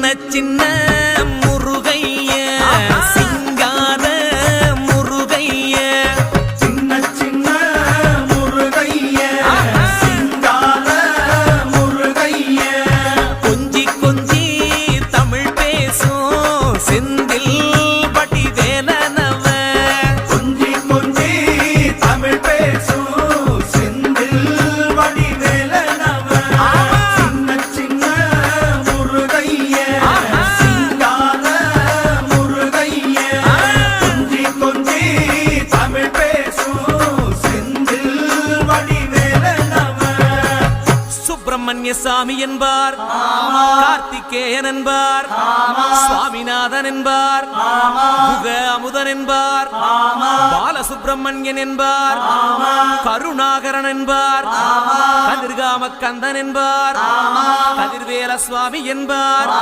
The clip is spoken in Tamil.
சின்ன முருகைய சிங்கார முருகைய சின்ன சின்ன முருகைய சிங்கார முருகைய கொஞ்சி கொஞ்சி தமிழ் பேசும் செந்தில் பட்டி வேலனவ கொஞ்சி கொஞ்சி தமிழ் பேசும் செந்தில் படி வேலனவ சின்ன சின்ன முருகைய சிங்கார முருகைய கொஞ்சி கொஞ்சி தமிழ் பேசும் செந்தில் படி வேலனவ சுப்பிரமணிய சாமி என்பார் கார்த்திகேயன் என்பார் சுவாமிநாதன் என்பார் முக அமுதன் என்பார் பாலசுப்பிரமணியன் என்பார் கருணாகரன் என்பார் கதிர்காம கந்தன் என்பார் கதிர்வேல சுவாமி என்பார்